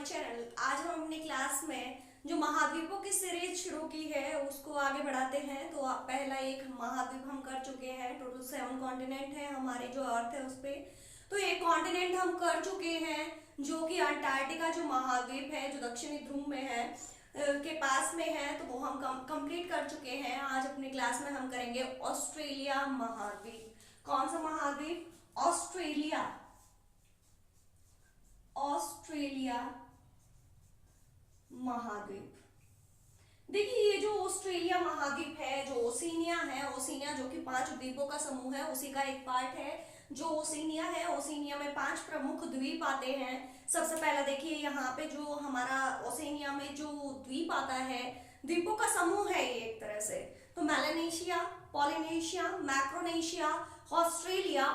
Channel. आज हम अपनी क्लास में जो महाद्वीपों की सीरीज शुरू की है उसको आगे बढ़ाते हैं। तो पहला एक महाद्वीप हम कर चुके हैं। टोटल 7 कॉन्टिनेंट है हमारे जो अर्थ है उस पे। तो एक कॉन्टिनेंट हम कर चुके हैं जो कि अंटार्कटिका जो महाद्वीप है जो दक्षिणी ध्रुव में है के पास में है, तो वो हम कंप्लीट कर चुके हैं। आज अपनी क्लास में हम करेंगे ऑस्ट्रेलिया महाद्वीप। कौन सा महाद्वीप? ऑस्ट्रेलिया। ऑस्ट्रेलिया महाद्वीप। देखिए ये जो ऑस्ट्रेलिया महाद्वीप है, जो ओशिनिया है, ओशिनिया जो कि 5 द्वीपों का समूह है उसी का एक पार्ट है जो ओशिनिया है। ओशिनिया में 5 प्रमुख द्वीप आते हैं। सबसे पहला देखिए यहाँ पे जो हमारा ओशिनिया में जो द्वीप आता है, द्वीपों का समूह है ये एक तरह से। तो मेलानेशिया, पॉलिनेशिया, मैक्रोनेशिया, ऑस्ट्रेलिया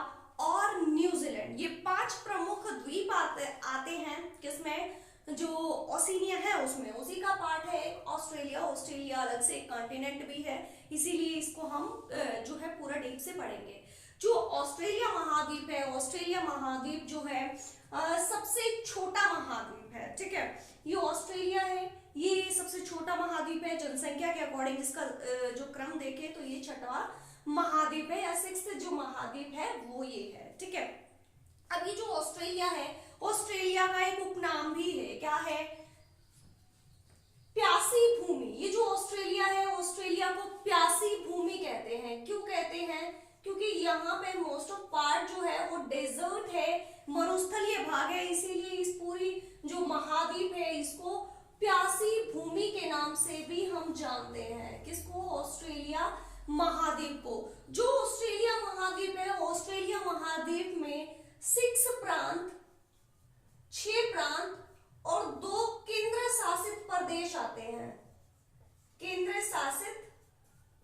और न्यूजीलैंड, ये 5 प्रमुख द्वीप आते हैं किसमें? जो ओशिनिया है उसमें, उसी का पार्ट है ऑस्ट्रेलिया। ऑस्ट्रेलिया अलग से एक कॉन्टिनेंट भी है, इसीलिए इसको हम जो है पूरा डीप से पढ़ेंगे। जो ऑस्ट्रेलिया महाद्वीप है, ऑस्ट्रेलिया महाद्वीप जो है सबसे छोटा महाद्वीप है। ठीक है, ये ऑस्ट्रेलिया है, ये सबसे छोटा महाद्वीप है। जनसंख्या के अकॉर्डिंग इसका जो क्रम देखें तो ये 6वां महाद्वीप है या 6th जो महाद्वीप है वो ये है। ठीक है, अब ये जो ऑस्ट्रेलिया है, ऑस्ट्रेलिया का एक उपनाम भी है। क्या है? प्यासी भूमि। ये जो ऑस्ट्रेलिया है, ऑस्ट्रेलिया को प्यासी भूमि कहते हैं। क्यों कहते हैं? क्योंकि यहाँ पे मोस्ट ऑफ पार्ट जो है वो डेजर्ट है, मरुस्थलीय भाग है, इसीलिए इस पूरी जो महाद्वीप है इसको प्यासी भूमि के नाम से भी हम जानते हैं। किसको? ऑस्ट्रेलिया महाद्वीप को। जो ऑस्ट्रेलिया महाद्वीप है, ऑस्ट्रेलिया महाद्वीप में 6 प्रांत, 6 प्रांत और 2 केंद्र शासित प्रदेश आते हैं। केंद्र शासित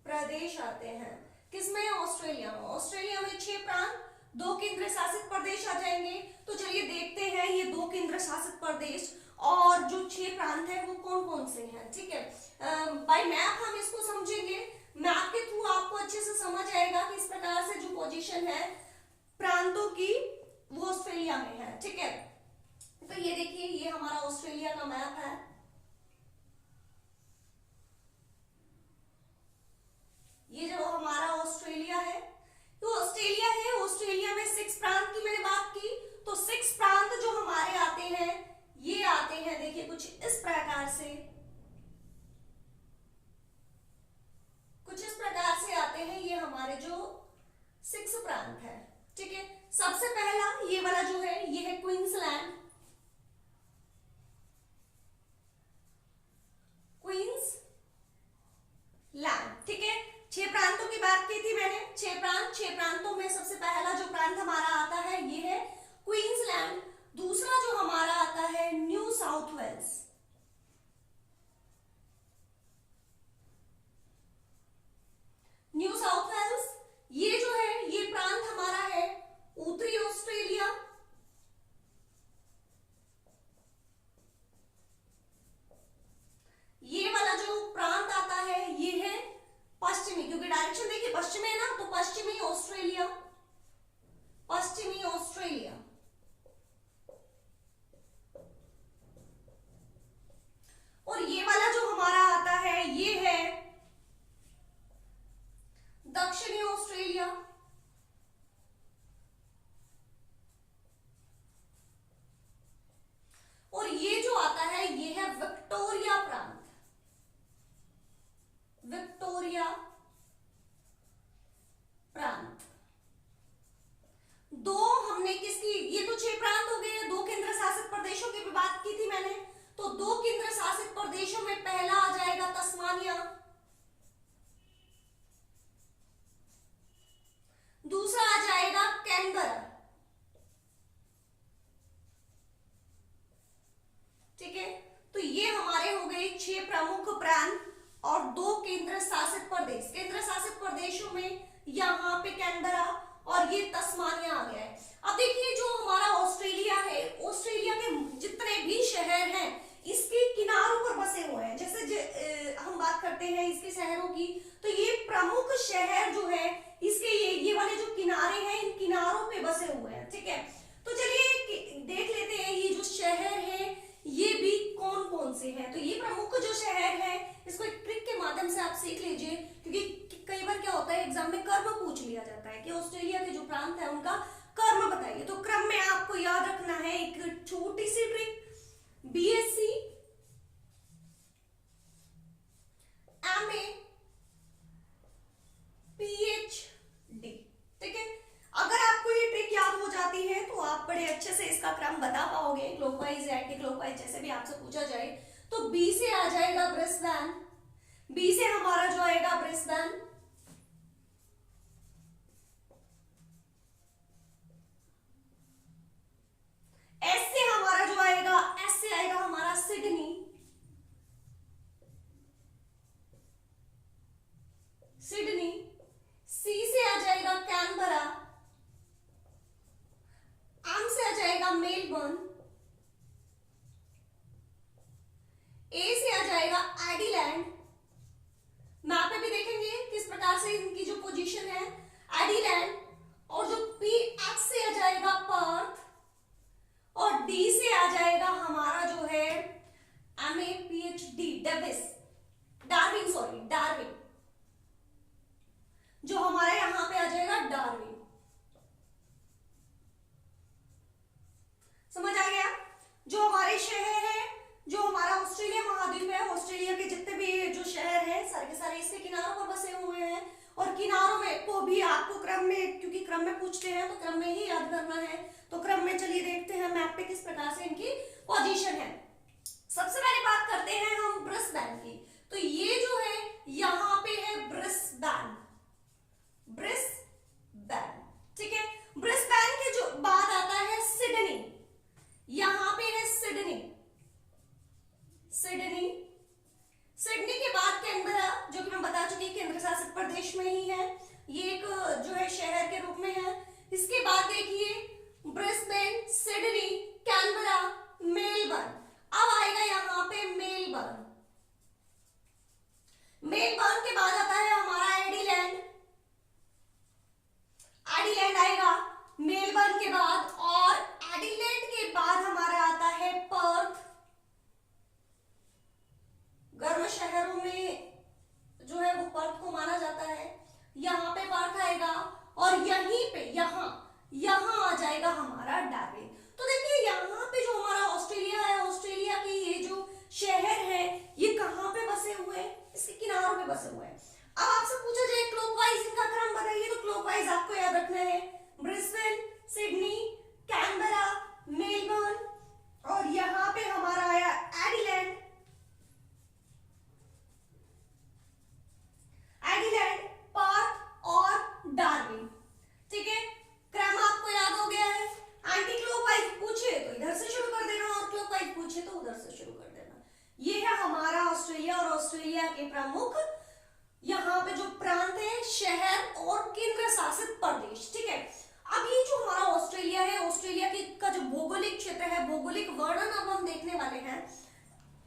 प्रदेश आते हैं किसमें? ऑस्ट्रेलिया में। ऑस्ट्रेलिया में 6 प्रांत, 2 केंद्र शासित प्रदेश आ जाएंगे। तो चलिए देखते हैं ये 2 केंद्र शासित प्रदेश और जो 6 प्रांत है वो कौन कौन से हैं। ठीक है, बाय मैप हम इसको समझेंगे। मैप के थ्रू आपको अच्छे से समझ आएगा कि इस प्रकार से जो पोजीशन है प्रांतों की वो ऑस्ट्रेलिया में है। ठीक है, तो ये देखिए ये हमारा ऑस्ट्रेलिया का मैप है। ये जो हमारा ऑस्ट्रेलिया है, तो ऑस्ट्रेलिया है, ऑस्ट्रेलिया में 6 प्रांत की मैंने बात की। तो 6 प्रांत जो हमारे आते हैं ये आते हैं, देखिए कुछ इस प्रकार से, कुछ इस प्रकार से आते हैं ये हमारे जो 6 प्रांत है। ठीक है, सबसे पहला ये वाला जो है ये है क्वींसलैंड। क्वींसलैंड। ठीक है, 6 प्रांतों की बात की थी मैंने। 6 प्रांत, 6 प्रांतों में सबसे पहला जो प्रांत हमारा आता है ये है क्वींसलैंड। दूसरा जो हमारा आता है New South Wales. New South Wales ये जो है ये प्रांत हमारा है उत्तरी ऑस्ट्रेलिया। ये वाला जो प्रांत आता है ये है पश्चिमी, क्योंकि डायरेक्शन देखिए पश्चिमी है ना, तो पश्चिमी ऑस्ट्रेलिया। पश्चिमी ऑस्ट्रेलिया। और ये वाला जो हमारा आता है ये है दक्षिणी ऑस्ट्रेलिया। और ये जो आता है ये है विक्टोरिया प्रांत। विक्टोरिया प्रांत। 2 हमने किसकी, ये तो 6 प्रांत हो गए। 2 केंद्र शासित प्रदेशों की भी बात की थी मैंने। तो 2 केंद्र शासित प्रदेशों में पहला आ जाएगा तस्मानिया, दूसरा आ जाएगा कैनबरा। ठीक है, तो ये हमारे हो गए 6 प्रमुख प्रांत और 2 केंद्र शासित प्रदेश। केंद्र शासित प्रदेशों में यहाँ पे कैनबरा और ये तस्मानिया आ गया है। अब देखिए जो हमारा ऑस्ट्रेलिया है, ऑस्ट्रेलिया के जितने भी शहर हैं इसके किनारों पर बसे हुए हैं। जैसे हम बात करते हैं इसके शहरों की, तो ये प्रमुख शहर जो है इसके ये वाले जो किनारे हैं इन किनारों पे बसे हुए हैं। ठीक है, तो चलिए देख लेते हैं ये जो शहर है ये है कि ऑस्ट्रेलिया के जो प्रांत है उनका कर्म बताइए। तो क्रम में आपको याद रखना है एक छोटी सी ट्रिक, बीएससी, एमए, पीएचडी। ठीक है, अगर आपको ये ट्रिक याद हो जाती है तो आप बड़े अच्छे से इसका क्रम बता पाओगे, क्लॉकवाइज या एंटी क्लॉकवाइज जैसे भी आपसे पूछा जाए। तो बी से आ जाएगा ब्रिस्बेन, बी से हमारा जो आएगा ब्रिस्बेन, एस से हमारा जो आएगा, एस से आएगा हमारा सिडनी, सिडनी, सी से आ जाएगा कैनबरा, एम से आ जाएगा मेलबर्न, ए से आ जाएगा एडिलैंड। मैप पे भी देखेंगे किस प्रकार से इनकी जो पोजीशन है, एडिलैंड। और जो पी, एच से आ जाएगा पर्थ, और डी से आ जाएगा हमारा जो है MA PhD Davis, Darwin, sorry Darwin, जो हमारा यहां पे आ जाएगा डार्विन। समझ आ गया? जो हमारे शहर है, जो हमारा ऑस्ट्रेलिया महाद्वीप है, ऑस्ट्रेलिया के जितने भी जो शहर है सारे के सारे इसके किनारों पर बसे हुए हैं। और किनारों में को भी आपको क्रम में, क्योंकि क्रम में पूछते हैं तो क्रम में ही याद करना है। तो क्रम में चलिए देखते हैं मैप पे किस प्रकार से इनकी पोजीशन है। सबसे पहले बात करते हैं हम ब्रिस्बेन की। तो ये जो है यहां पे है ब्रिस्बेन, ब्रिस्बेन। ठीक है, ब्रिस्बेन के जो बाद आता है सिडनी, यहां पे है सिडनी, सिडनी, सिडनी के बाद कैनबरा, जो कि मैं बता चुकी केंद्र शासित प्रदेश में ही है, ये एक जो है शहर के रूप में है। इसके बाद देखिए ब्रिस्बेन, सिडनी, कैनबरा, मेलबर्न। अब आएगा यहां पे मेलबर्न, मेलबर्न के बाद आता है हमारा एडिलैंड, एडिलैंड आएगा मेलबर्न के बाद, और एडिलेड के बाद हमारा आता है पर्थ। गर्म शहरों में जो है वो पर्थ को माना जाता है, यहां पे पर्थ आएगा, और यहीं पे यहां आ जाएगा हमारा डार्विन। तो देखिए यहां पे जो हमारा ऑस्ट्रेलिया है, ऑस्ट्रेलिया के ये जो शहर है ये कहां पे बसे हुए हैं, इसके किनारों पे बसे हुए हैं। अब आपसे पूछा जाए क्लॉकवाइज इनका क्रम बताइए, तो क्लॉकवाइज आपको याद रखना है ब्रिस्बेन, सिडनी, कैनबरा, मेलबर्न, और यहां पे हमारा आया एडिलैंड, एडिलैंड, पर्थ और डार्विन। ठीक है, क्रम आपको याद हो गया है। एंटी क्लॉकवाइज पूछे तो इधर से शुरू कर देना, और क्लॉकवाइज पूछे तो उधर से शुरू कर देना। ये है हमारा ऑस्ट्रेलिया और ऑस्ट्रेलिया के प्रमुख यहाँ पे जो प्रांत है, शहर और केंद्र शासित प्रदेश। ठीक है, अब ये जो हमारा ऑस्ट्रेलिया है, ऑस्ट्रेलिया की का जो भौगोलिक क्षेत्र है, भौगोलिक वर्णन अब हम देखने वाले हैं।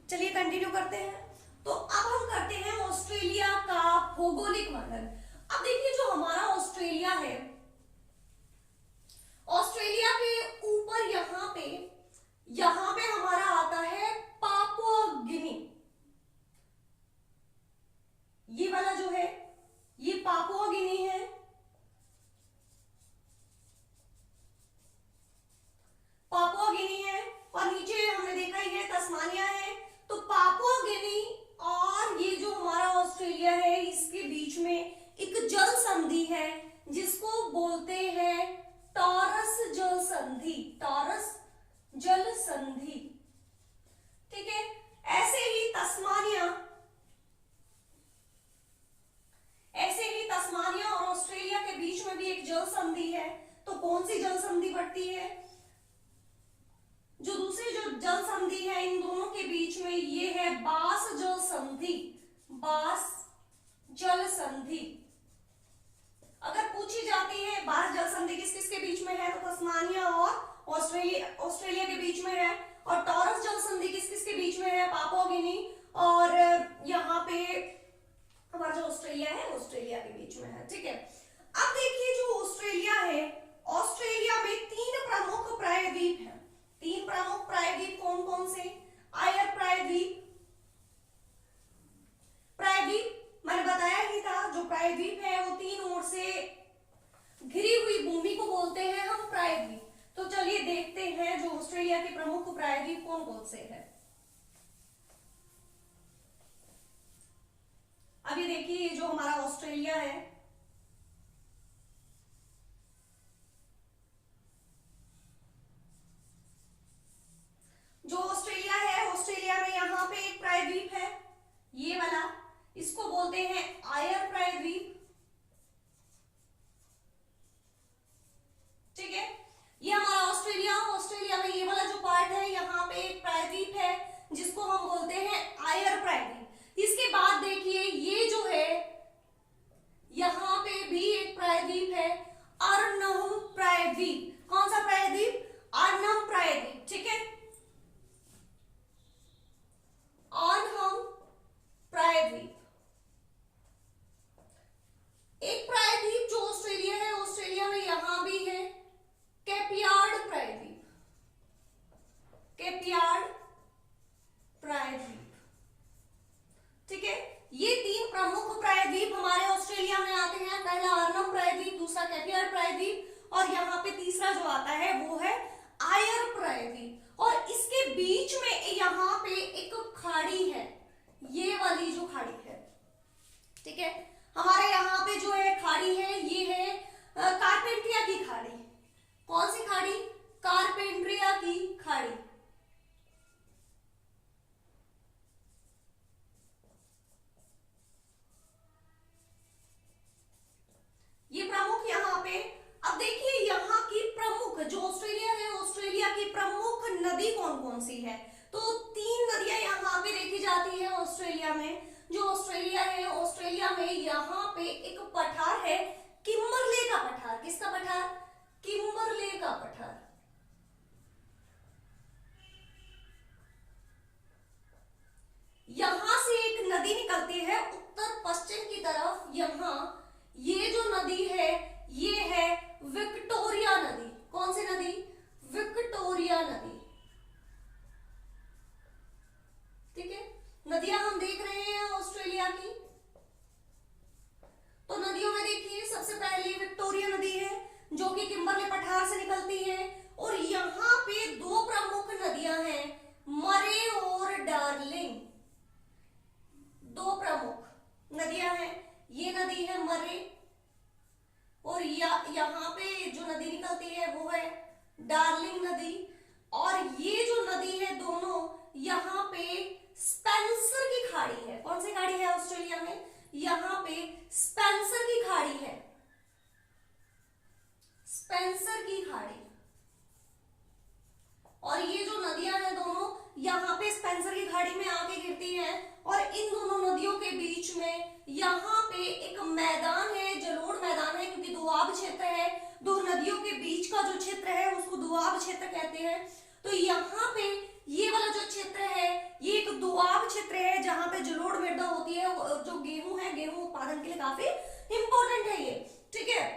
चलिए कंटिन्यू करते हैं। तो अब हम करते हैं ऑस्ट्रेलिया का भौगोलिक वर्णन। अब देखिए जो हमारा ऑस्ट्रेलिया है, ऑस्ट्रेलिया के ऊपर यहां पे हमारा आता है पापुआ गिनी। ये वाला जो है ये पापुआ गिनी है, पापुआ गिनी है, और नीचे हमने देखा ही है तस्मानिया है। तो पापुआ गिनी और ये जो हमारा ऑस्ट्रेलिया है इसके बीच में एक जल संधि है जिसको बोलते हैं टॉरस जल संधि, टॉरस जल संधि। ठीक है, ऐसे ही तस्मानिया और ऑस्ट्रेलिया के बीच में भी एक जल संधि है। तो कौन सी जल संधि बढ़ती है? जो दूसरी जो जल संधि है इन दोनों के बीच में, ये है बास जल संधि, बास जल संधि। अगर पूछी जाती है बास जल संधि किस किस के बीच में है, तो तस्मानिया और ऑस्ट्रेलिया के बीच में है। और टॉरस जल संधि किस किस के बीच में है, पापुआ गिनी और यहाँ पे हमारा जो ऑस्ट्रेलिया है, ऑस्ट्रेलिया के बीच में है। ठीक है, अब देखिए जो ऑस्ट्रेलिया है, ऑस्ट्रेलिया में 3 प्रमुख प्रायद्वीप हैं। 3 प्रमुख प्रायद्वीप कौन कौन से? आयर प्रायद्वीप, प्रायद्वीप मैंने बताया ही था, जो प्रायद्वीप है वो 3 ओर से प्रमुख प्रायद्वीप कौन कौन से हैं? अभी देखिए जो हमारा ऑस्ट्रेलिया है, जो ऑस्ट्रेलिया है, ऑस्ट्रेलिया में यहाँ पे एक प्रायद्वीप है, ये वाला, इसको बोलते हैं आयर प्रायद्वीप। ठीक है, ये हमारा ऑस्ट्रेलिया, ऑस्ट्रेलिया में ये वाला जो पार्ट है, यहाँ पे एक प्रायद्वीप है जिसको हम बोलते हैं आयर प्रायद्वीप। इसके बाद देखिए ये जो है, यहाँ पे भी एक प्रायद्वीप है, अर्नम प्रायद्वीप। कौन सा प्रायद्वीप? अर्नम प्रायद्वीप। ठीक है, अर्नम प्रायद्वीप। एक प्रायद्वीप जो ऑस्ट्रेलिया है, ऑस्ट्रेलिया में यहां भी है कैपयार्ड प्रायद्वीप, कैपयार्ड प्रायद्वीप। ठीक है, ये तीन प्रमुख प्रायद्वीप हमारे ऑस्ट्रेलिया में आते हैं। पहला अर्नम प्रायद्वीप, दूसरा कैपयार्ड प्रायद्वीप और यहाँ पे तीसरा जो आता है वो है आयर प्रायद्वीप। और इसके बीच में यहाँ पे एक खाड़ी है, ये वाली जो खाड़ी है। ठीक है, हमारे यहाँ पे जो है खाड़ी है, ये है कारपेंट्रिया की खाड़ी। कौन सी खाड़ी? कारपेंट्रिया की खाड़ी। ये प्रमुख यहाँ पे। अब देखिए यहाँ की प्रमुख जो ऑस्ट्रेलिया है, ऑस्ट्रेलिया की प्रमुख नदी कौन कौन सी है? तो तीन नदियां यहाँ पे देखी जाती है ऑस्ट्रेलिया में। जो ऑस्ट्रेलिया है, ऑस्ट्रेलिया में यहाँ पे एक पठार है, किम्बरले का पठार। किसका पठार? किम्बरले का पठार। यहां से एक नदी निकलती है उत्तर पश्चिम की तरफ। यहां ये जो नदी है, ये है विक्टोरिया नदी। कौन सी नदी? विक्टोरिया नदी। ठीक है, नदियां हम देख रहे हैं ऑस्ट्रेलिया की। तो नदियों में देखिए सबसे पहले विक्टोरिया नदी है जो कि किम्बरले पठार से निकलती है। और यहां पे दो प्रमुख नदियां हैं, मरे और डार्लिंग। दो प्रमुख नदियां हैं, ये नदी है मरे और यहाँ पे जो नदी निकलती है वो है डार्लिंग नदी। और ये जो नदी है दोनों, यहाँ पे स्पेंसर की खाड़ी है। कौन सी खाड़ी है ऑस्ट्रेलिया में? यहाँ पे स्पेंसर की खाड़ी है, स्पेंसर की खाड़ी। और ये जो नदियां हैं दोनों, यहाँ पे स्पेंसर की खाड़ी में आके गिरती हैं। और इन दोनों नदियों के बीच में यहाँ पे एक मैदान है, जलोढ़ मैदान है, क्योंकि दोआब क्षेत्र है। दो नदियों के बीच का जो क्षेत्र है उसको दोआब क्षेत्र कहते हैं। तो यहाँ पे ये वाला जो क्षेत्र है, ये एक दोआब क्षेत्र है जहां पे जलोढ़ मृदा होती है। जो गेहूं है, गेहूं उत्पादन के लिए काफी इंपॉर्टेंट है ये। ठीक है,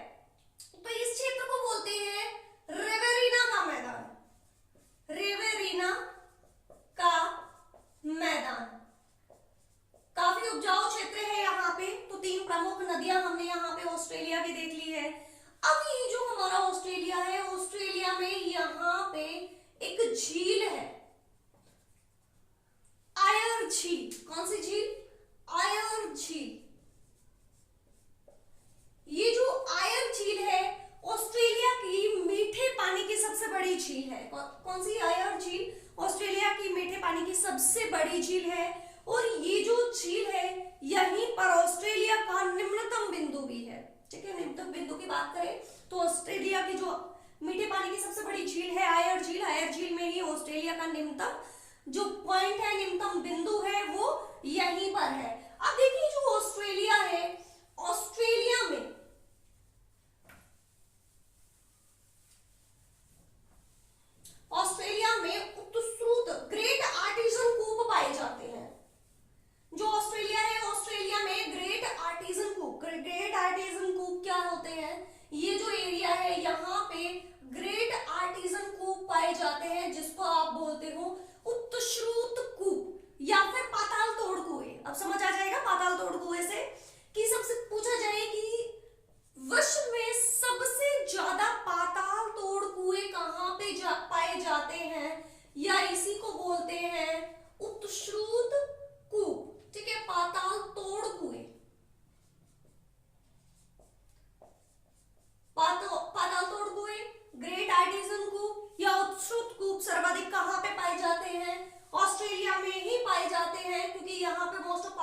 तो इस क्षेत्र को बोलते हैं रिवेरिना का मैदान, रिवेरिना का मैदान। काफी उपजाऊ क्षेत्र है यहाँ पे। तो तीन प्रमुख नदियां हमने यहाँ पे ऑस्ट्रेलिया की देख ली है। अब ये जो हमारा ऑस्ट्रेलिया है, ऑस्ट्रेलिया में यहाँ पे एक झील है, आयर झील। कौन सी झील? आयर झील। ये जो आयर झील है ऑस्ट्रेलिया की मीठे पानी की सबसे बड़ी झील है। कौन सी? आयर झील ऑस्ट्रेलिया की मीठे पानी की सबसे बड़ी झील है। और ये जो झील है, यहीं पर ऑस्ट्रेलिया का निम्नतम बिंदु भी है। ठीक है, निम्नतम बिंदु की बात करें तो ऑस्ट्रेलिया की जो मीठे पानी की सबसे बड़ी झील है आयर झील, आयर झील में ही ऑस्ट्रेलिया का निम्नतम जो पॉइंट है, निम्नतम बिंदु है, वो यहीं पर है। अब देखिए जो ऑस्ट्रेलिया है, ऑस्ट्रेलिया में उत्सृत ग्रेट आर्टिजन कूप पाए जाते हैं। जो ऑस्ट्रेलिया है, ऑस्ट्रेलिया में ग्रेट आर्टिजन कूप, ग्रेट आर्टिजन कूप क्या होते हैं? ये जो एरिया है यहाँ पे ग्रेट आर्टिजन कूप पाए जाते हैं, जिसको आप बोलते हो उत्सृत कूप या फिर पाताल तोड़ कुएं। अब समझ आ जाएगा पाताल तोड़ कुएं से कि सबसे पूछा जाए कि विश्व में सबसे ज्यादा पाताल तोड़ कुएं कहां पे पाए जाते हैं।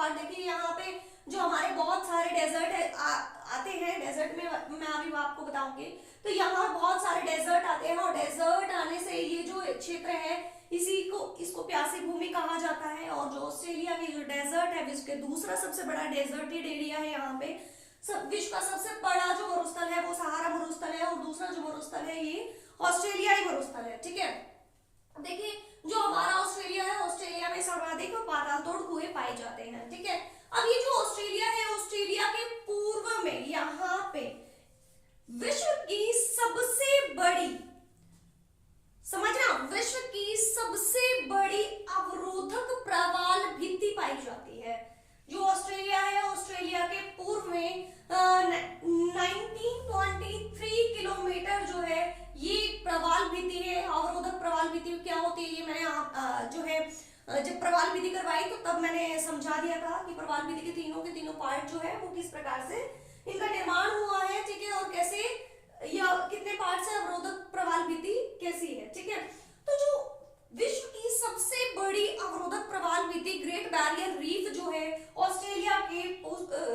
पार्ट देखिए यहाँ पे जो हमारे बहुत सारे डेजर्ट है आते हैं। डेजर्ट में मैं अभी आपको बताऊंगी। तो यहाँ बहुत सारे डेजर्ट आते हैं और डेजर्ट आने से ये जो क्षेत्र है इसको प्यासी भूमि कहा जाता है। और जो ऑस्ट्रेलिया के जो डेजर्ट है, विश्व के दूसरा सबसे बड़ा डेजर्टेड एरिया है यहाँ पे। विश्व का सबसे बड़ा जो मरुस्थल है वो सहारा मरुस्थल है और दूसरा जो मरुस्थल है ये ऑस्ट्रेलियाई मरुस्थल है। ठीक है, देखिए जो हमारा ऑस्ट्रेलिया है, ऑस्ट्रेलिया में सर्वाधिक पाताल तोड़ कुएं पाए जाते हैं। ठीक है, अब ये जो ऑस्ट्रेलिया है, ऑस्ट्रेलिया के पूर्व में यहाँ पे विश्व की सबसे बड़ी, समझना, विश्व की सबसे बड़ी अवरोधक प्रवाल भित्ति पाई जाती है। जो ऑस्ट्रेलिया है, ऑस्ट्रेलिया के पूर्व में 1923 किलोमीटर जो है ये प्रवाल भित्ति है। अवरोधक प्रवाल भित्ति क्या होती है ये मैंने जो है जब प्रवाल भित्ति करवाई तो तब मैंने समझा दिया था कि प्रवाल भित्ति के तीनों पार्ट जो है वो किस प्रकार से इनका निर्माण हुआ है। ठीक है, और कैसे या कितने पार्ट से अवरोधक प्रवाल भित्ति कैसी है। ठीक है, तो जो विश्व की सबसे बड़ी अवरोधक प्रवाल भित्ति ग्रेट बैरियर रीफ जो है ऑस्ट्रेलिया के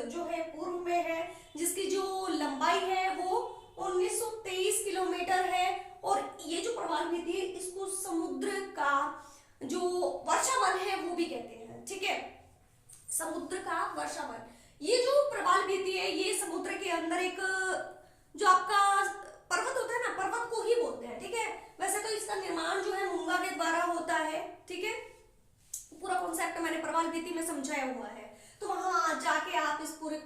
जो है पूर्व में है, जिसकी जो लंबाई है वो 1923 किलोमीटर है। और ये जो प्रवाल भित्ति है इसको समुद्र का जो वर्षावन है वो भी कहते हैं। ठीक है, समुद्र का वर्षावन। ये जो प्रवाल भित्ति है ये समुद्र के अंदर एक जो आपका पर्वत होता है ना, पर्वत को ही बोलते हैं। ठीक है, वैसे तो इसका निर्माण जो है मूंगा के द्वारा होता है। ठीक है, पूरा कॉन्सेप्ट मैंने प्रवाल भित्ति में समझाया हुआ है, तो वहां जाके आप इस पूरे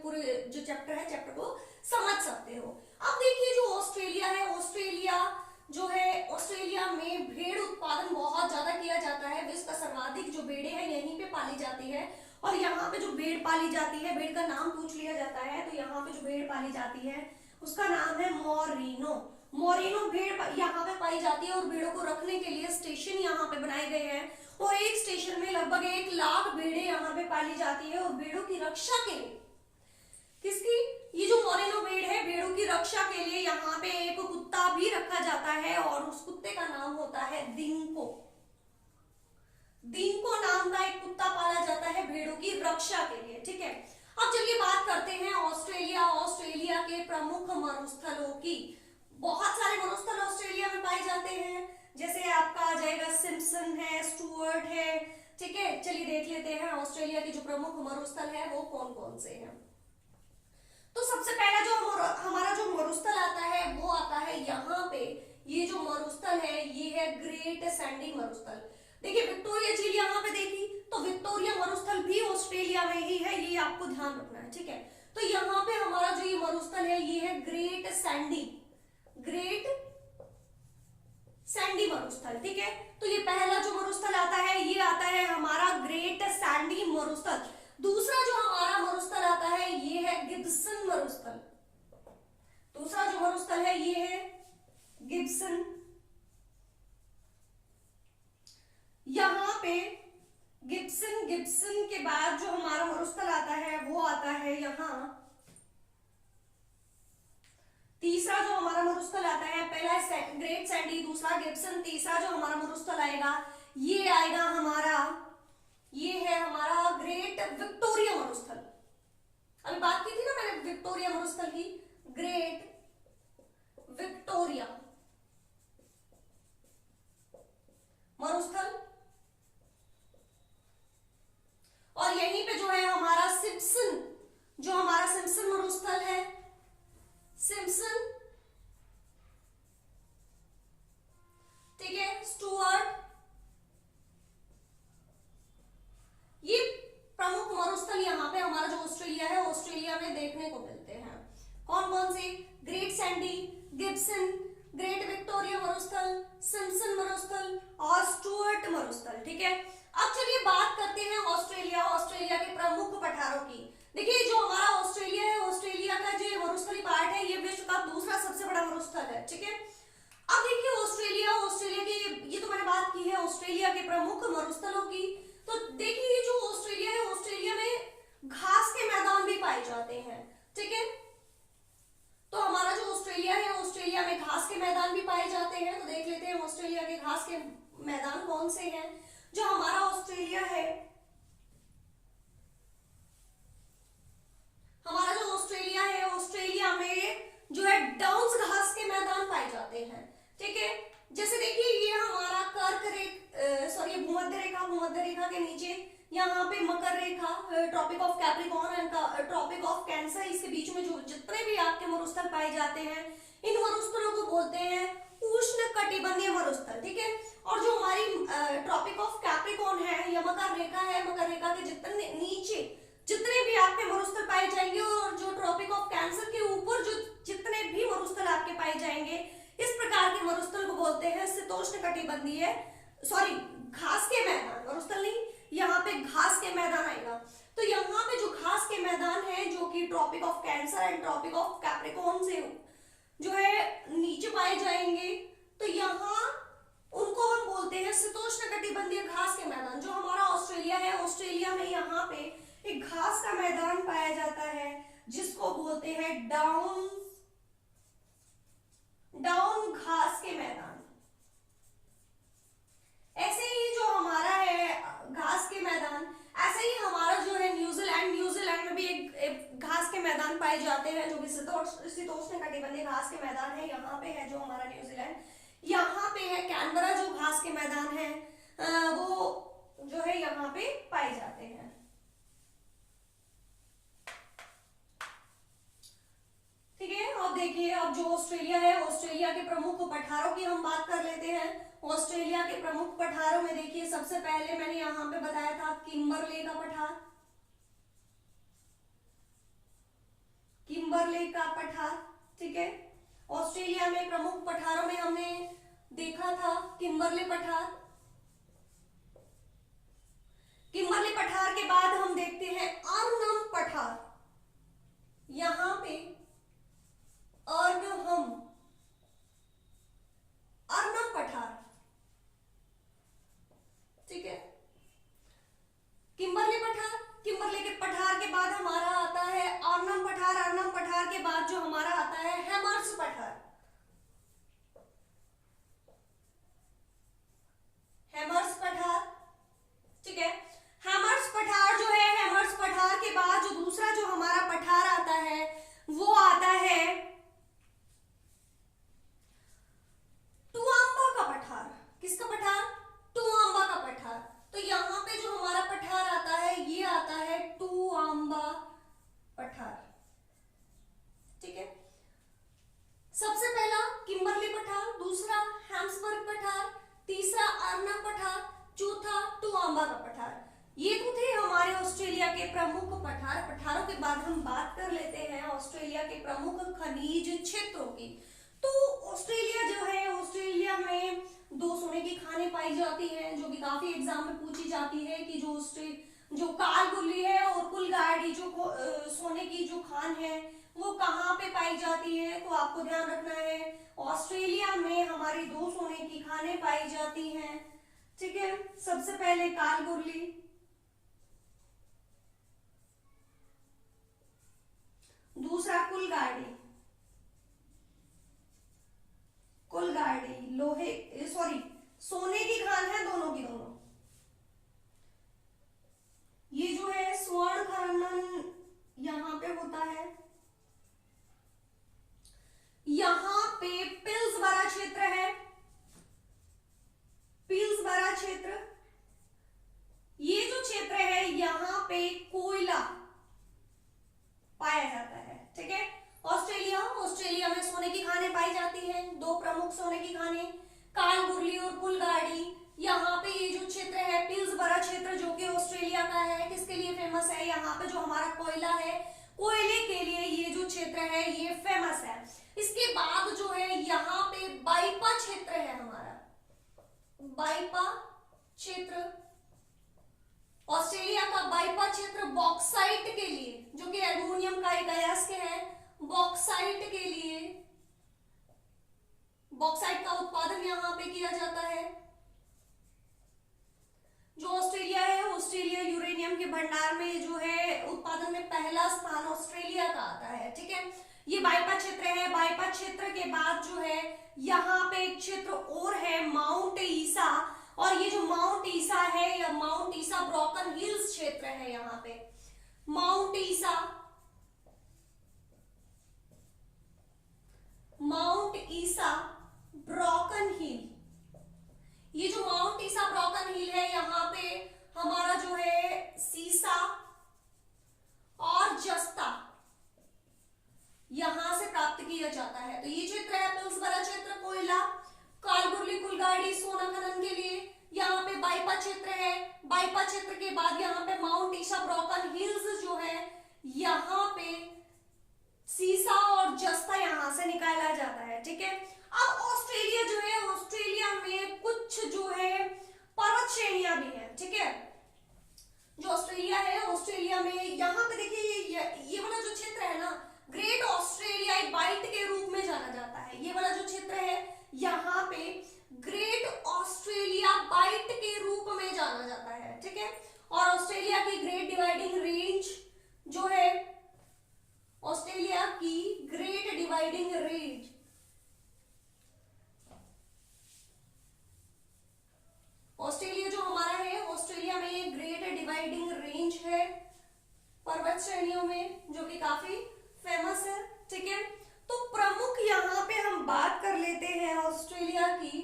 जो चैप्टर है चैप्टर को समझ सकते हो। अब देखिए जो ऑस्ट्रेलिया है, ऑस्ट्रेलिया जो है, ऑस्ट्रेलिया में भेड़ उत्पादन बहुत ज्यादा किया जाता है। विश्व का सर्वाधिक जो भेड़ें हैं यहीं पे पाली जाती है। और यहाँ पे जो भेड़ पाली जाती है, भेड़ का नाम पूछ लिया जाता है, तो यहाँ पे जो भेड़ पाली जाती है उसका नाम है मोरिनो। मोरिनो भेड़ यहाँ पे पाई जाती है और भेड़ों को रखने के लिए स्टेशन यहाँ पे बनाए गए हैं। और एक स्टेशन में लगभग 1 लाख भेड़ें यहाँ पे पाली जाती है। और भेड़ों की रक्षा के लिए किसकी, ये जो मोरिनो भेड़ है, भेड़ों की रक्षा के लिए यहाँ पे एक कुत्ता भी रखा जाता है और उस कुत्ते का नाम होता है दिंको। दिंको नाम का एक कुत्ता पाला जाता है भेड़ों की रक्षा के लिए। ठीक है, अब चलिए बात करते हैं ऑस्ट्रेलिया, ऑस्ट्रेलिया के प्रमुख मरुस्थलों की। बहुत सारे मरुस्थल ऑस्ट्रेलिया में पाए जाते हैं, जैसे आपका आ जाएगा सिम्पसन है, स्टुअर्ट है। ठीक है, चलिए देख लेते हैं ऑस्ट्रेलिया के जो प्रमुख मरुस्थल है वो कौन कौन से हैं। तो सबसे पहला जो हमारा जो मरुस्थल आता है वो आता है यहाँ पे। ये जो मरुस्थल है ये है ग्रेट सैंडी मरुस्थल। देखिए विक्टोरिया झील यहाँ पे देखी, तो विक्टोरिया मरुस्थल भी ऑस्ट्रेलिया में ही है, ये आपको ध्यान रखना है। ठीक है, तो यहाँ पे हमारा जो ये मरुस्थल है ये है ग्रेट सैंडी मरुस्थल। ठीक है, तो ये पहला जो मरुस्थल आता है ये आता है हमारा ग्रेट सैंडी मरुस्थल। दूसरा जो हमारा मरुस्थल आता है ये है गिब्सन मरुस्थल। दूसरा जो मरुस्थल है ये है गिब्सन। यहाँ पे गिब्सन के बाद जो हमारा मरुस्थल आता है वो आता है यहाँ। तीसरा जो हमारा मरुस्थल आता है, पहला है ग्रेट सैंडी, दूसरा गिब्सन, तीसरा जो हमारा मरुस्थल आएगा ये आएगा हमारा, ये है हमारा ग्रेट विक्टोरिया मरुस्थल। अभी बात की थी ना मैंने विक्टोरिया मरुस्थल की, ग्रेट विक्टोरिया मरुस्थल। और यहीं पे जो है हमारा सिम्पसन, जो हमारा सिम्पसन मरुस्थल है, सिम्पसन। ठीक है, स्टुअर्ट, ये प्रमुख मरुस्थल यहाँ पे हमारा जो ऑस्ट्रेलिया है, ऑस्ट्रेलिया में देखने को मिलते हैं। कौन कौन से, great Sandy, Gibson, great Victoria मरुस्थल, सिम्पसन मरुस्थल और स्टुअर्ट मरुस्थल। ठीक है, अब चलिए बात करते हैं ऑस्ट्रेलिया के प्रमुख पठारों की। देखिए जो हमारा ऑस्ट्रेलिया है, ऑस्ट्रेलिया का जो मरुस्थलीय पार्ट है ये विश्व का दूसरा सबसे बड़ा मरुस्थल है। ठीक है, अब देखिए ऑस्ट्रेलिया की, ये तो मैंने बात की है ऑस्ट्रेलिया के प्रमुख मरुस्थलों की। तो देखिए जो ऑस्ट्रेलिया है, ऑस्ट्रेलिया में घास के मैदान भी पाए जाते हैं। ठीक है, तो हमारा जो ऑस्ट्रेलिया है, ऑस्ट्रेलिया में घास के मैदान भी पाए जाते हैं। तो देख लेते हैं ऑस्ट्रेलिया के घास के मैदान कौन से हैं। जो हमारा ऑस्ट्रेलिया है, हमारा जो ऑस्ट्रेलिया है, ऑस्ट्रेलिया में जो है डाउन्स घास के मैदान पाए जाते हैं। ठीक है, जैसे देखिए ये हमारा भूमध्य रेखा के नीचे यहाँ पे मकर रेखा, tropic of Capricorn and tropic of Cancer, इसके बीच में जो जितने भी आपके मरुस्थल पाए जाते हैं, इन मरुस्थलों को बोलते हैं उष्ण कटिबंधीय मरुस्थल। ठीक है, और जो हमारी ट्रॉपिक ऑफ कैप्रिकॉर्न है या मकर रेखा है, मकर रेखा के जितने नीचे जितने भी आपके मरुस्थल पाए जाएंगे, और जो ट्रॉपिक ऑफ कैंसर के ऊपर जो जितने भी मरुस्थल आपके पाए जाएंगे, इस प्रकार के मरुस्थल को बोलते हैं शीतोष्ण कटिबंधीय, घास के मैदान, मरुस्थल नहीं, यहाँ पे घास के मैदान आएगा। तो यहाँ पे जो घास के मैदान है जो कि Tropic of Cancer and tropic of Capricorn से जो है नीचे पाए जाएंगे, तो यहाँ उनको हम बोलते हैं शीतोष्ण कटिबंधीय घास के मैदान। जो हमारा ऑस्ट्रेलिया है, ऑस्ट्रेलिया में यहाँ पे एक घास का मैदान पाया जाता है जिसको बोलते हैं डाउन घास के मैदान। ऐसे ही जो हमारा है घास के मैदान, ऐसे ही हमारा जो है न्यूजीलैंड में भी एक घास के मैदान पाए जाते हैं जो कि शीतोष्ण कटिबंधीय घास के मैदान है। यहाँ पे है जो हमारा न्यूजीलैंड, यहाँ पे है कैनबरा जो घास के मैदान है, वो जो है यहाँ पे पाए जाते हैं। ठीक है, अब देखिए, अब जो ऑस्ट्रेलिया है, ऑस्ट्रेलिया के प्रमुख पठारों की हम बात कर लेते हैं। ऑस्ट्रेलिया के प्रमुख पठारों में देखिए, सबसे पहले मैंने यहाँ पे बताया था किम्बरले का पठार, किम्बरले का पठार। ठीक है, ऑस्ट्रेलिया में प्रमुख पठारों में हमने देखा था किम्बरले पठार। किम्बरले पठार के बाद हम देखते हैं अर्नम पठार। यहाँ पे अर्नम पठार। ठीक है, किम्बरले पठार, किम्बरले के पठार के बाद हमारा आता है अर्नम पठार, अर्नम पठार के बाद जो हमारा आता है हैमर्स पठार, हैमर्स पठार। ठीक है, हैमर्स पठार जो है, हैमर्स पठार के बाद जो दूसरा जो हमारा पठार आता है वो आता है टूआंबा का पठार। किसका पठार? टूआंबा का पठार। तो यहाँ पे जो हमारा पठार आता है ये आता है टूआंबा पठार। ठीक है, सबसे पहला किम्बरले पठार, दूसरा हैम्सबर्ग पठार, तीसरा अर्नम पठार, चौथा टूआंबा का पठार। ये तो थे हमारे ऑस्ट्रेलिया के प्रमुख पठार। पठारों के बाद हम बात कर लेते हैं ऑस्ट्रेलिया के प्रमुख खनिज क्षेत्रों की। तो ऑस्ट्रेलिया जो है, ऑस्ट्रेलिया में 2 सोने की खानें पाई जाती हैं जो कि काफी एग्जाम में पूछी जाती है कि जो कालगुल्ली है और कुलगाड़ी जो सोने की जो खान है वो कहाँ पे पाई जाती है। तो आपको ध्यान रखना है ऑस्ट्रेलिया में हमारी 2 सोने की खानें पाई जाती हैं। ठीक है, सबसे पहले कालगुल्ली, दूसरा कुलगाड़ी, सोने की खान है दोनों की दोनों। ये जो है स्वर्ण खनन यहाँ पे होता है, यहाँ पे पिल्सबरा क्षेत्र है, पिल्सबरा क्षेत्र। ये जो क्षेत्र है यहाँ पे कोयला पाया जाता है। ठीक है, ऑस्ट्रेलिया में सोने की खानें पाई जाती हैं, 2 प्रमुख सोने की खानें, कालगुर्ली और कुलगाड़ी। यहाँ पे ये जो क्षेत्र है पिल्सबरा क्षेत्र जो कि ऑस्ट्रेलिया का है, किसके लिए फेमस है? यहाँ पे जो हमारा कोयला है, कोयले के लिए ये जो क्षेत्र है ये फेमस है। इसके बाद जो है यहाँ पे बाइपा क्षेत्र है हमारा, बाइपा क्षेत्र, ऑस्ट्रेलिया का बाइपा क्षेत्र बॉक्साइट के लिए, जो कि एल्युमिनियम का एक अयस्क है, बॉक्साइट के लिए, बॉक्साइट का उत्पादन यहाँ पे किया जाता है। जो ऑस्ट्रेलिया है, ऑस्ट्रेलिया यूरेनियम के भंडार में जो है उत्पादन में पहला स्थान ऑस्ट्रेलिया का आता है। ठीक है, ये बाइपा क्षेत्र है। बाइपा क्षेत्र के बाद जो है यहाँ पे एक क्षेत्र और है माउंट ईसा, और ये जो माउंट ईसा है या माउंट ईसा ब्रोकन हिल्स क्षेत्र है। यहाँ पे माउंट ईसा माउंट ईसा ब्रोकन हिल। ये जो माउंट ईसा ब्रोकन हिल है, यहाँ पे हमारा जो है सीसा और जस्ता यहां से प्राप्त किया जाता है। तो ये क्षेत्र है पिल्सबरा क्षेत्र, कोयला, कालबुर्ली कुलगाड़ी सोना खनन के लिए। यहाँ पे बाइपा क्षेत्र है, बाइपा क्षेत्र के बाद यहाँ पे माउंट ईसा ब्रोकन हिल्स जो है, यहाँ पे सीसा और जस्ता यहां से निकाला जाता है। ठीक है, अब ऑस्ट्रेलिया जो है, ऑस्ट्रेलिया में कुछ जो है पर्वत श्रेणियां भी है। ठीक है, जो ऑस्ट्रेलिया है, ऑस्ट्रेलिया में यहाँ पे देखिए ये वाला जो क्षेत्र है ना, ग्रेट ऑस्ट्रेलियाई बाइट के रूप में जाना जाता है। ये वाला जो क्षेत्र है यहाँ पे ग्रेट ऑस्ट्रेलिया बाइट के रूप में जाना जाता है। ठीक है, और ऑस्ट्रेलिया की ग्रेट डिवाइडिंग रेंज जो है, ऑस्ट्रेलिया की ग्रेट डिवाइडिंग रेंज, ऑस्ट्रेलिया जो हमारा है, ऑस्ट्रेलिया में ये ग्रेट डिवाइडिंग रेंज है पर्वत श्रेणियों में, जो कि काफी फेमस है। ठीक है, तो प्रमुख यहाँ पे हम बात कर लेते हैं ऑस्ट्रेलिया की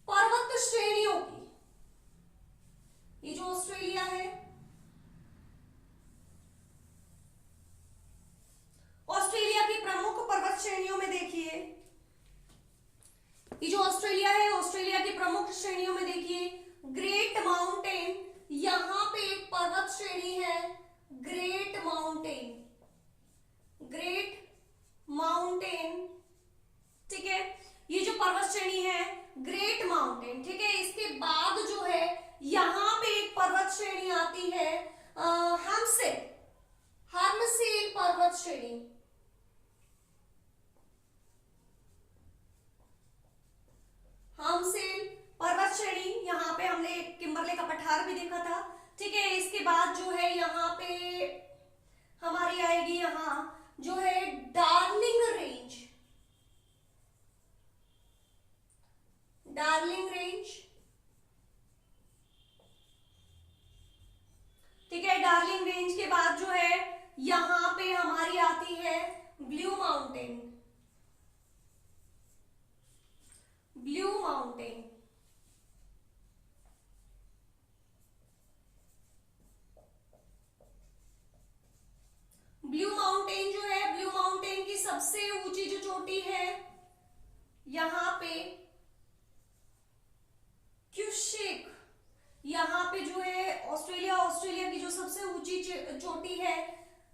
पर्वत श्रेणियों की। ये जो ऑस्ट्रेलिया है, ऑस्ट्रेलिया की प्रमुख पर्वत श्रेणियों में देखिए, ये जो ऑस्ट्रेलिया है, ऑस्ट्रेलिया की प्रमुख श्रेणियों में देखिए ग्रेट माउंटेन, यहां पे एक पर्वत श्रेणी है ग्रेट माउंटेन, ग्रेट माउंटेन। ठीक है, ये जो पर्वत श्रेणी है ग्रेट माउंटेन। ठीक है, इसके बाद जो है यहां पे एक पर्वत श्रेणी आती है हर्मसेल, हर्मसेल पर्वत श्रेणी। हर्मसेल पर्वत श्रेणी, यहाँ पे हमने किम्बरले का पठार भी देखा था। ठीक है, इसके बाद जो है यहाँ पे हमारी आएगी यहाँ जो है डार्लिंग रेंज, डार्लिंग रेंज। ठीक है, डार्लिंग रेंज के बाद जो है यहाँ पे हमारी आती है blue mountain, blue mountain. Blue mountain जो है, ब्लू माउंटेन की सबसे ऊंची जो चोटी है यहां पे क्यूसेक, यहां पे जो है ऑस्ट्रेलिया, ऑस्ट्रेलिया की जो सबसे ऊंची चोटी है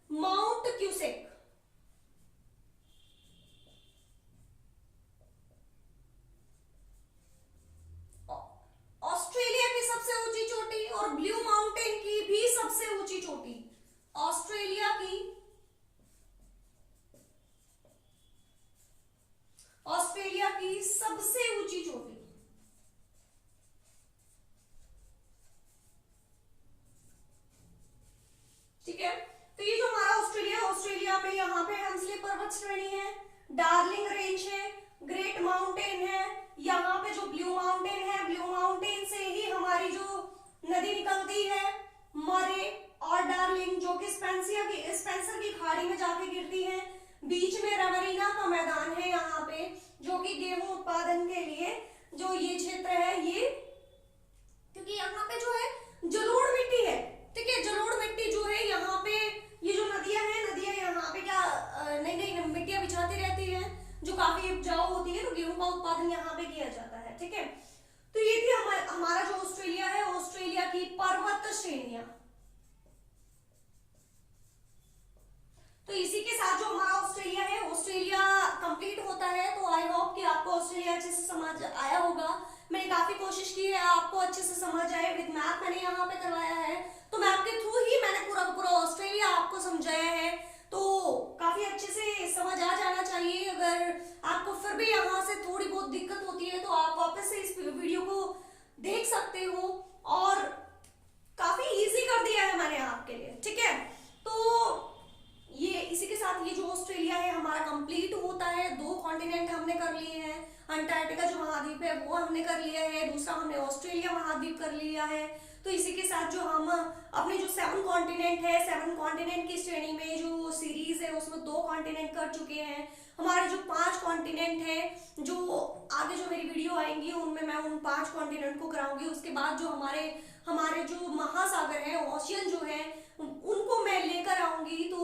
माउंट क्यूसेक। ऑस्ट्रेलिया की सबसे ऊंची चोटी और ब्लू माउंटेन की भी सबसे ऊंची चोटी, ऑस्ट्रेलिया की, ऑस्ट्रेलिया की सबसे ऊंची चोटी। ठीक है, तो ये जो हमारा ऑस्ट्रेलिया, ऑस्ट्रेलिया में यहाँ पे हंसले पर्वत श्रेणी है, डार्लिंग रेंज है, ग्रेट माउंटेन है, यहाँ पे जो ब्लू माउंटेन है, ब्लू माउंटेन से ही हमारी जो नदी निकलती है मरे और डार्लिंग, जो कि स्पेंसर की खाड़ी में जाके गिरती है। बीच में रवरीना का मैदान है यहाँ पे, जो कि गेहूं उत्पादन के लिए जो ये क्षेत्र है, ये क्योंकि यहाँ पे जो है जलोढ़ मिट्टी है। ठीक है, जलोढ़ मिट्टी जो है यहाँ पे, ये जो नदियां हैं, नदियां यहाँ पे क्या नई नई मिट्टियां बिछाती रहती हैं, जो काफी उपजाऊ होती है, तो गेहूं का उत्पादन यहाँ पे किया जाता है। ठीक है, तो ये थी हमारा जो ऑस्ट्रेलिया है, ऑस्ट्रेलिया की पर्वत श्रेणियां। तो इसी के साथ जो हमारा ऑस्ट्रेलिया है, ऑस्ट्रेलिया कंप्लीट होता है। तो आई होप कि आपको ऑस्ट्रेलिया अच्छे से समझ आया होगा। मैंने काफी कोशिश की है आपको अच्छे से समझ आए, विद मैप मैंने यहाँ पे करवाया है, तो मैप के थ्रू ही मैंने पूरा पूरा ऑस्ट्रेलिया आपको समझाया है, तो काफी अच्छे से समझ आ जाना चाहिए। अगर आपको फिर भी यहाँ से थोड़ी बहुत दिक्कत होती है तो आप वापस से इस वीडियो को देख सकते हो, और काफी इजी कर दिया है मैंने आपके लिए। ठीक है, तो ये इसी के साथ ये जो ऑस्ट्रेलिया है हमारा कंप्लीट होता है। 2 कॉन्टिनेंट हमने कर लिए हैं, अंटार्कटिका जो महाद्वीप है वो हमने कर लिया है, दूसरा हमने ऑस्ट्रेलिया महाद्वीप कर लिया है। तो इसी के साथ जो हम अपने जो 7 कॉन्टिनेंट है, 7 कॉन्टिनेंट की श्रेणी में जो सीरीज है उसमें 2 कॉन्टिनेंट कर चुके हैं। हमारे जो 5 कॉन्टिनेंट हैं, जो आगे जो मेरी वीडियो आएंगी उनमें मैं उन 5 कॉन्टिनेंट को कराऊंगी। उसके बाद जो हमारे हमारे जो महासागर है, ओशियन जो है, उनको मैं लेकर आऊंगी। तो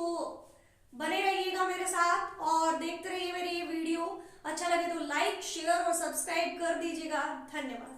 बने रहिएगा मेरे साथ और देखते रहिए मेरी ये वीडियो। अच्छा लगे तो लाइक, शेयर और सब्सक्राइब कर दीजिएगा। धन्यवाद।